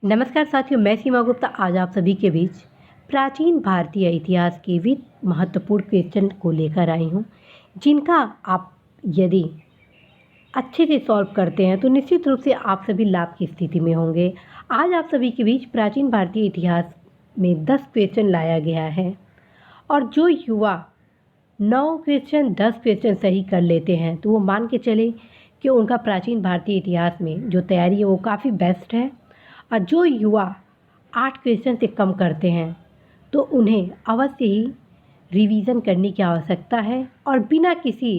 नमस्कार साथियों, मैं सीमा गुप्ता आज आप सभी के बीच प्राचीन भारतीय इतिहास के भी महत्वपूर्ण क्वेश्चन को लेकर आई हूँ, जिनका आप यदि अच्छे से सॉल्व करते हैं तो निश्चित रूप से आप सभी लाभ की स्थिति में होंगे। आज आप सभी के बीच प्राचीन भारतीय इतिहास में 10 क्वेश्चन लाया गया है और जो युवा 9 क्वेश्चन 10 क्वेश्चन सही कर लेते हैं तो वो मान के चले कि उनका प्राचीन भारतीय इतिहास में जो तैयारी है वो काफ़ी बेस्ट है। और जो युवा 8 क्वेश्चन से कम करते हैं तो उन्हें अवश्य ही रिवीजन करने की आवश्यकता है और बिना किसी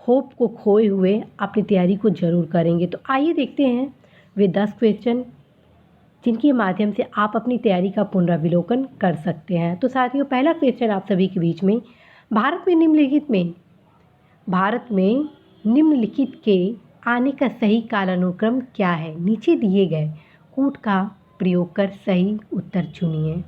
होप को खोए हुए अपनी तैयारी को ज़रूर करेंगे। तो आइए देखते हैं वे 10 क्वेश्चन जिनके माध्यम से आप अपनी तैयारी का पुनरावलोकन कर सकते हैं। तो साथियों, पहला क्वेश्चन आप सभी के बीच में भारत में निम्नलिखित के आने का सही कालानुक्रम क्या है? नीचे दिए गए कूट का प्रयोग कर सही उत्तर चुनिए।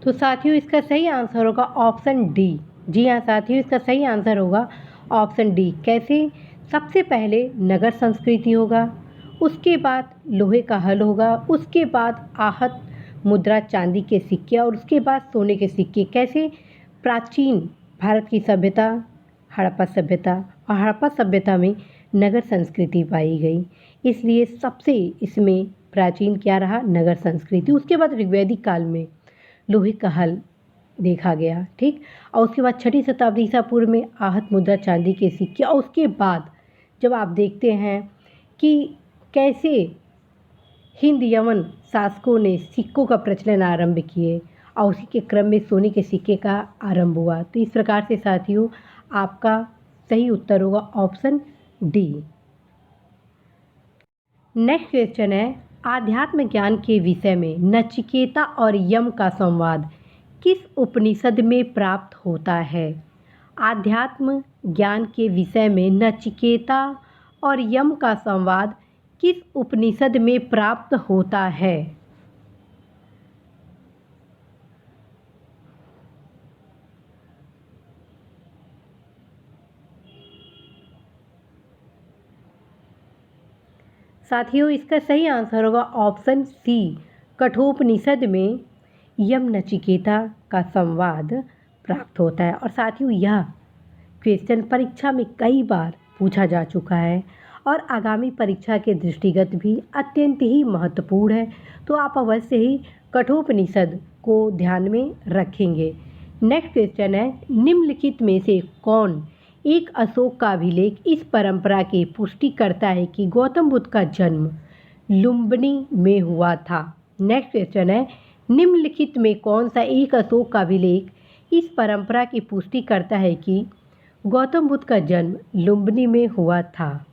तो साथियों, इसका सही आंसर होगा ऑप्शन डी। जी हाँ साथियों, इसका सही आंसर होगा ऑप्शन डी। कैसे? सबसे पहले नगर संस्कृति होगा, उसके बाद लोहे का हल होगा, उसके बाद आहत मुद्रा चांदी के सिक्के और उसके बाद सोने के सिक्के। कैसे? प्राचीन भारत की सभ्यता हड़प्पा सभ्यता और हड़प्पा सभ्यता में नगर संस्कृति पाई गई, इसलिए सबसे इसमें प्राचीन क्या रहा? नगर संस्कृति। उसके बाद ऋग्वैदिक काल में लोहे का हल देखा गया, ठीक। और उसके बाद 6वीं शताब्दी ईसा पूर्व में आहत मुद्रा चांदी के सिक्के और उसके बाद जब आप देखते हैं कि कैसे हिंद यमन शासकों ने सिक्कों का प्रचलन आरंभ किए और उसी के क्रम में सोने के सिक्के का आरंभ हुआ। तो इस प्रकार से साथियों, आपका सही उत्तर होगा ऑप्शन डी। नेक्स्ट क्वेश्चन है, आध्यात्म ज्ञान के विषय में नचिकेता और यम का संवाद किस उपनिषद में प्राप्त होता है? आध्यात्म ज्ञान के विषय में नचिकेता और यम का संवाद किस उपनिषद में प्राप्त होता है? साथियों, इसका सही आंसर होगा ऑप्शन सी। कठोपनिषद में यम नचिकेता का संवाद प्राप्त होता है। और साथियों, यह क्वेश्चन परीक्षा में कई बार पूछा जा चुका है और आगामी परीक्षा के दृष्टिगत भी अत्यंत ही महत्वपूर्ण है, तो आप अवश्य ही कठोपनिषद को ध्यान में रखेंगे। नेक्स्ट क्वेश्चन है, निम्नलिखित में से कौन एक अशोक का अभिलेख इस परंपरा की पुष्टि करता है कि गौतम बुद्ध का जन्म लुम्बिनी में हुआ था? नेक्स्ट क्वेश्चन है, निम्नलिखित में कौन सा एक अशोक का अभिलेख इस परंपरा की पुष्टि करता है कि गौतम बुद्ध का जन्म लुम्बिनी में हुआ था?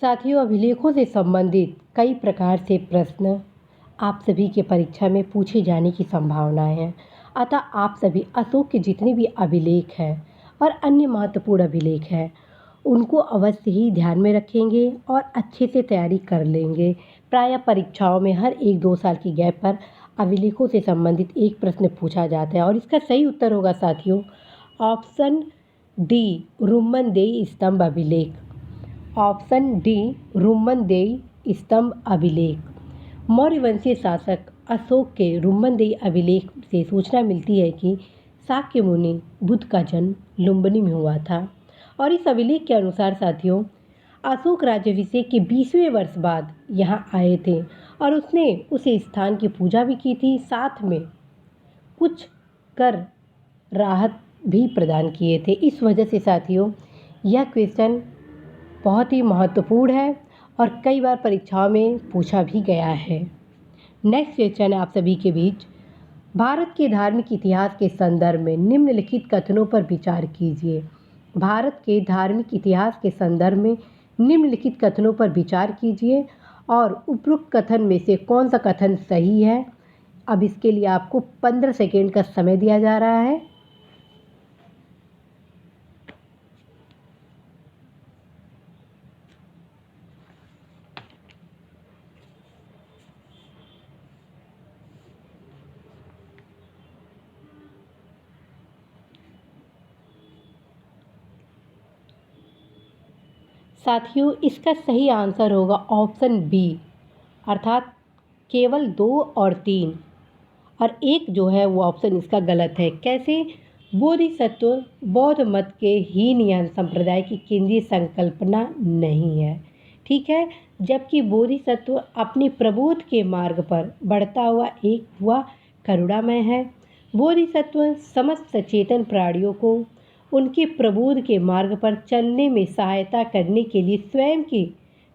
साथियों, अभिलेखों से संबंधित कई प्रकार से प्रश्न आप सभी के परीक्षा में पूछे जाने की संभावनाएं हैं, अतः आप सभी अशोक के जितने भी अभिलेख हैं और अन्य महत्वपूर्ण अभिलेख हैं उनको अवश्य ही ध्यान में रखेंगे और अच्छे से तैयारी कर लेंगे। प्रायः परीक्षाओं में हर 1-2 साल की गैप पर अभिलेखों से संबंधित एक प्रश्न पूछा जाता है और इसका सही उत्तर होगा साथियों ऑप्शन डी, रुम्मनदेई स्तंभ अभिलेख। ऑप्शन डी, रुम्मनदेई स्तंभ अभिलेख। मौर्य वंशीय शासक अशोक के रुम्मनदेई अभिलेख से सूचना मिलती है कि शाक्य मुनि बुद्ध का जन्म लुम्बिनी में हुआ था। और इस अभिलेख के अनुसार साथियों, अशोक राज्याभिषेक के 20वें वर्ष बाद यहाँ आए थे और उसने उस स्थान की पूजा भी की थी, साथ में कुछ कर राहत भी प्रदान किए थे। इस वजह से साथियों, यह क्वेश्चन बहुत ही महत्वपूर्ण है और कई बार परीक्षाओं में पूछा भी गया है। नेक्स्ट क्वेश्चन है आप सभी के बीच। भारत के धार्मिक इतिहास के संदर्भ में निम्नलिखित कथनों पर विचार कीजिए। भारत के धार्मिक इतिहास के संदर्भ में निम्नलिखित कथनों पर विचार कीजिए और उपरोक्त कथन में से कौन सा कथन सही है। अब इसके लिए आपको 15 सेकेंड का समय दिया जा रहा है। साथियों, इसका सही आंसर होगा ऑप्शन बी, अर्थात केवल 2 और 3, और एक जो है वो ऑप्शन इसका गलत है। कैसे? बोधिसत्व बौद्ध मत के हीनयान संप्रदाय की केंद्रीय संकल्पना नहीं है, ठीक है। जबकि बोधिसत्व अपने प्रबोध के मार्ग पर बढ़ता हुआ एक हुआ करुणामय है। बोधिसत्व समस्त सचेतन प्राणियों को उनके प्रबोध के मार्ग पर चलने में सहायता करने के लिए स्वयं की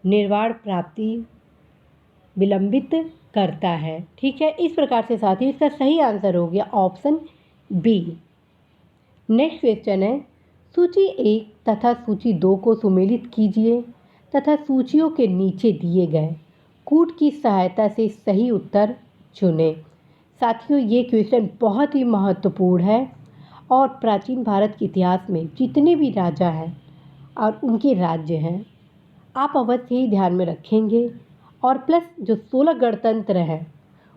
निर्वाण प्राप्ति विलंबित करता है, ठीक है। इस प्रकार से साथियों इसका सही आंसर हो गया ऑप्शन बी। नेक्स्ट क्वेश्चन है, सूची 1 तथा सूची 2 को सुमेलित कीजिए तथा सूचियों के नीचे दिए गए कूट की सहायता से सही उत्तर चुनें। साथियों, ये क्वेश्चन बहुत ही महत्वपूर्ण है और प्राचीन भारत के इतिहास में जितने भी राजा हैं और उनके राज्य हैं, आप अवश्य ही ध्यान में रखेंगे। और प्लस जो 16 गणतंत्र हैं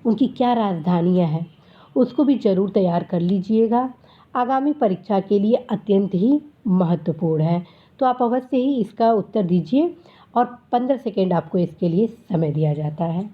उनकी क्या राजधानियां हैं उसको भी ज़रूर तैयार कर लीजिएगा। आगामी परीक्षा के लिए अत्यंत ही महत्वपूर्ण है, तो आप अवश्य ही इसका उत्तर दीजिए और 15 सेकेंड आपको इसके लिए समय दिया जाता है।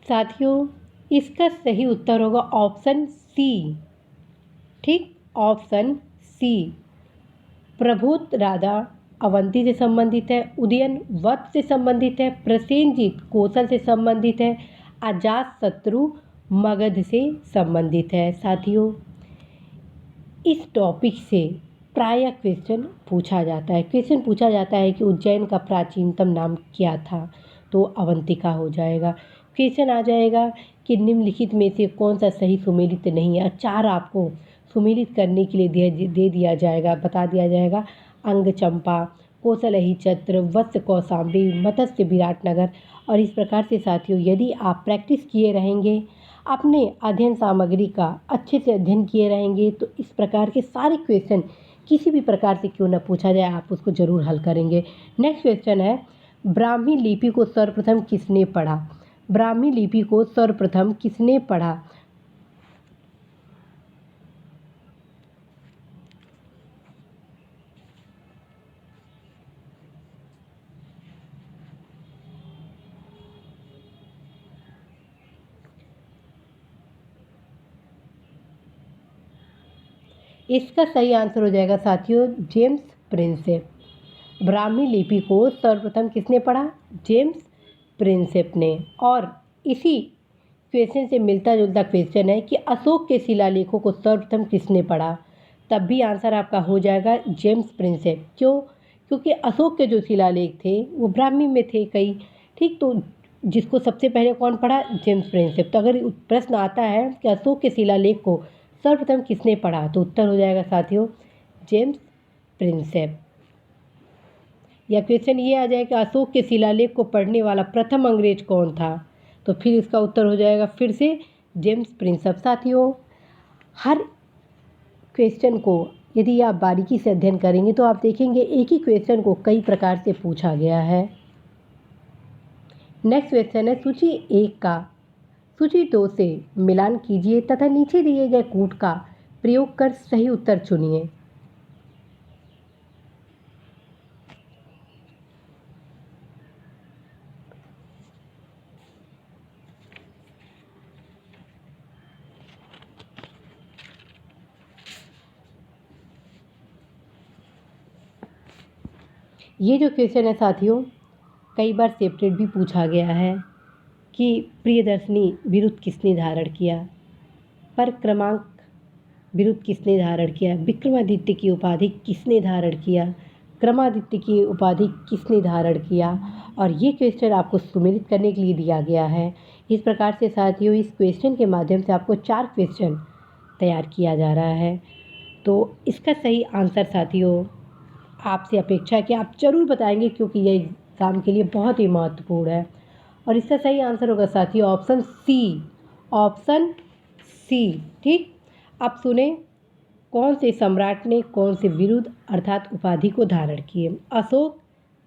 साथियों, इसका सही उत्तर होगा ऑप्शन सी, ठीक, ऑप्शन सी। प्रबोध राधा अवंती से संबंधित है, उदयन वत्स से संबंधित है, प्रसेनजीत कौशल से संबंधित है, अजात शत्रु मगध से संबंधित है। साथियों, इस टॉपिक से प्रायः क्वेश्चन पूछा जाता है। क्वेश्चन पूछा जाता है कि उज्जैन का प्राचीनतम नाम क्या था, तो अवंतिका हो जाएगा। क्वेश्चन आ जाएगा कि निम्नलिखित में से कौन सा सही सुमेलित नहीं है। 4 आपको सुमेलित करने के लिए दे दिया जाएगा, बता दिया जाएगा। अंग चंपा, कौशलही छत्र, वत्स कौशाम्बी, मत्स्य विराटनगर। और इस प्रकार से साथियों यदि आप प्रैक्टिस किए रहेंगे, अपने अध्ययन सामग्री का अच्छे से अध्ययन किए रहेंगे, तो इस प्रकार के सारे क्वेश्चन किसी भी प्रकार से क्यों ना पूछा जाए, आप उसको ज़रूर हल करेंगे। नेक्स्ट क्वेश्चन है, ब्राह्मी लिपि को सर्वप्रथम किसने पढ़ा? ब्राह्मी लिपि को सर्वप्रथम किसने पढ़ा? इसका सही आंसर हो जाएगा साथियों जेम्स प्रिंसेप। ब्राह्मी लिपि को सर्वप्रथम किसने पढ़ा? जेम्स प्रिंसेप ने। और इसी क्वेश्चन से मिलता जुलता क्वेश्चन है कि अशोक के शिलालेखों को सर्वप्रथम किसने पढ़ा? तब भी आंसर आपका हो जाएगा जेम्स प्रिंसेप। क्यों? क्योंकि अशोक के जो शिलालेख थे वो ब्राह्मी में थे कई, ठीक। तो जिसको सबसे पहले कौन पढ़ा? James Prinsep. तो अगर प्रश्न आता है कि अशोक के शिलालेख को सर्वप्रथम किसने पढ़ा, तो उत्तर हो जाएगा साथियों जेम्स प्रिंसेप। या क्वेश्चन ये आ जाए कि अशोक के शिलालेख को पढ़ने वाला प्रथम अंग्रेज कौन था, तो फिर इसका उत्तर हो जाएगा फिर से जेम्स प्रिंसेप। साथियों, हर क्वेश्चन को यदि आप बारीकी से अध्ययन करेंगे तो आप देखेंगे एक ही क्वेश्चन को कई प्रकार से पूछा गया है। नेक्स्ट क्वेश्चन है, सूची 1 का सूची 2 से मिलान कीजिए तथा नीचे दिए गए कूट का प्रयोग कर सही उत्तर चुनिए। ये जो क्वेश्चन है साथियों कई बार सेपरेट भी पूछा गया है कि प्रियदर्शनी बिरुद किसने धारण किया, पर क्रमांक बिरुद किसने धारण किया, विक्रमादित्य की उपाधि किसने धारण किया, क्रमादित्य की उपाधि किसने धारण किया। और ये क्वेश्चन आपको सुमेलित करने के लिए दिया गया है। इस प्रकार से साथियों इस क्वेश्चन के माध्यम से आपको 4 क्वेश्चन तैयार किया जा रहा है। तो इसका सही आंसर साथियों आपसे अपेक्षा है कि आप ज़रूर बताएंगे, क्योंकि यह एग्ज़ाम के लिए बहुत ही महत्वपूर्ण है। और इसका सही आंसर होगा साथियों ऑप्शन सी, ऑप्शन सी। ठीक, अब सुने कौन से सम्राट ने कौन से बिरुद अर्थात उपाधि को धारण किए। अशोक,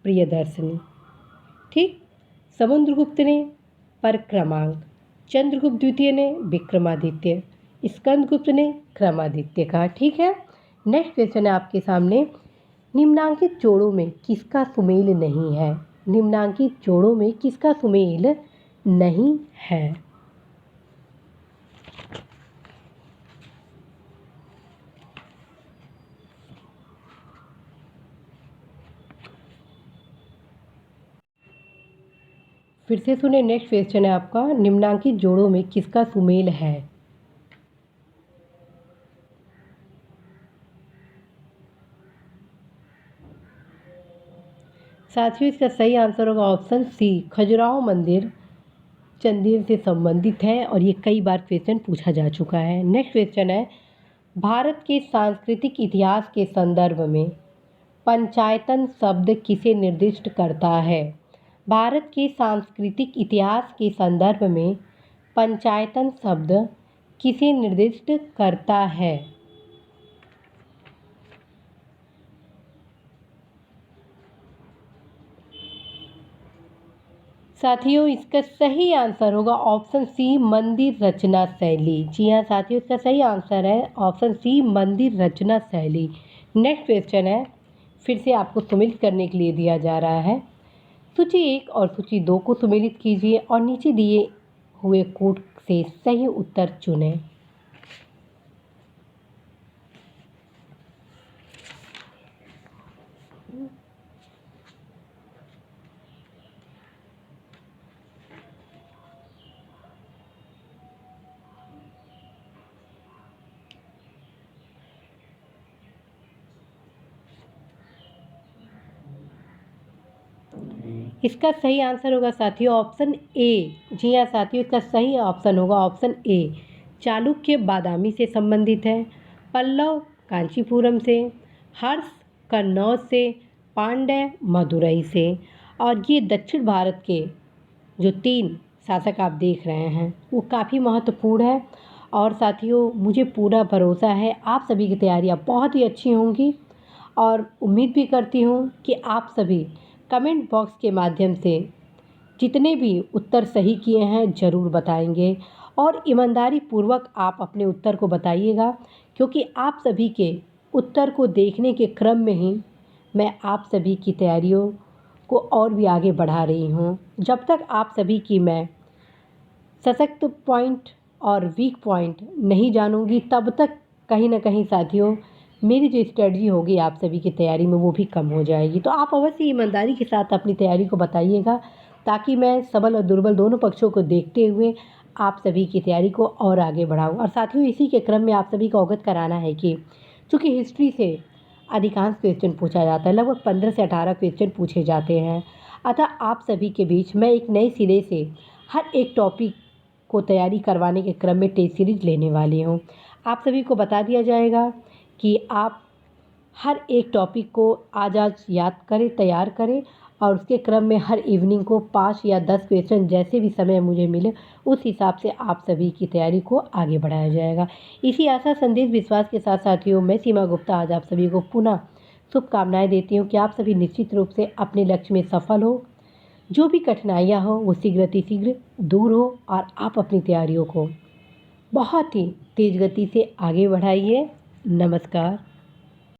प्रियदर्शनी। ठीक, समुद्रगुप्त ने, पर क्रमांक। चंद्रगुप्त द्वितीय ने विक्रमादित्य, स्कंदगुप्त ने क्रमादित्य का। ठीक है, नेक्स्ट क्वेश्चन है आपके सामने, निम्नांकित जोड़ों में किसका सुमेल नहीं है। निम्नांकित जोड़ों में किसका सुमेल नहीं है। फिर से सुने, नेक्स्ट क्वेश्चन है आपका, निम्नांकित जोड़ों में किसका सुमेल है। साथियों इसका सही आंसर होगा ऑप्शन सी, खजुराहो मंदिर चंदेल से संबंधित है और ये कई बार क्वेश्चन पूछा जा चुका है। नेक्स्ट क्वेश्चन है, भारत के सांस्कृतिक इतिहास के संदर्भ में पंचायतन शब्द किसे निर्दिष्ट करता है। भारत के सांस्कृतिक इतिहास के संदर्भ में पंचायतन शब्द किसे निर्दिष्ट करता है। साथियों इसका सही आंसर होगा ऑप्शन सी, मंदिर रचना शैली। जी हाँ साथियों, इसका सही आंसर है ऑप्शन सी, मंदिर रचना शैली। नेक्स्ट क्वेश्चन है, फिर से आपको सुमेलित करने के लिए दिया जा रहा है। सूची 1 और सूची 2 को सुमेलित कीजिए और नीचे दिए हुए कोड से सही उत्तर चुनें। इसका सही आंसर होगा साथियों ऑप्शन ए। जी हाँ साथियों, इसका सही ऑप्शन होगा ऑप्शन ए, चालुक्य बादामी से संबंधित है, पल्लव कांचीपुरम से, हर्ष कन्नौज से, पांड्य मदुरई से। और ये दक्षिण भारत के जो 3 शासक आप देख रहे हैं वो काफ़ी महत्वपूर्ण है। और साथियों मुझे पूरा भरोसा है आप सभी की तैयारियाँ बहुत ही अच्छी होंगी और उम्मीद भी करती हूँ कि आप सभी कमेंट बॉक्स के माध्यम से जितने भी उत्तर सही किए हैं ज़रूर बताएंगे और ईमानदारी पूर्वक आप अपने उत्तर को बताइएगा, क्योंकि आप सभी के उत्तर को देखने के क्रम में ही मैं आप सभी की तैयारियों को और भी आगे बढ़ा रही हूँ। जब तक आप सभी की मैं सशक्त पॉइंट और वीक पॉइंट नहीं जानूंगी तब तक कहीं ना कहीं साथियों मेरी जो स्ट्रेटजी होगी आप सभी की तैयारी में वो भी कम हो जाएगी। तो आप अवश्य ईमानदारी के साथ अपनी तैयारी को बताइएगा, ताकि मैं सबल और दुर्बल दोनों पक्षों को देखते हुए आप सभी की तैयारी को और आगे बढ़ाऊँ। और साथियों इसी के क्रम में आप सभी को अवगत कराना है कि चूँकि हिस्ट्री से अधिकांश क्वेश्चन पूछा जाता है, लगभग 15 से 18 क्वेश्चन पूछे जाते हैं, अतः आप सभी के बीच मैं एक नए सिरे से हर एक टॉपिक को तैयारी करवाने के क्रम में टेस्ट सीरीज लेने वाली हूँ। आप सभी को बता दिया जाएगा कि आप हर एक टॉपिक को आज याद करें, तैयार करें और उसके क्रम में हर इवनिंग को 5 या 10 क्वेश्चन जैसे भी समय मुझे मिले उस हिसाब से आप सभी की तैयारी को आगे बढ़ाया जाएगा। इसी आशा, संदेश, विश्वास के साथ साथियों मैं सीमा गुप्ता आज आप सभी को पुनः शुभकामनाएं देती हूँ कि आप सभी निश्चित रूप से अपने लक्ष्य में सफल हो, जो भी कठिनाइयाँ हो वो शीघ्र दूर हो और आप अपनी तैयारियों को बहुत ही तेज़ गति से आगे बढ़ाइए। नमस्कार।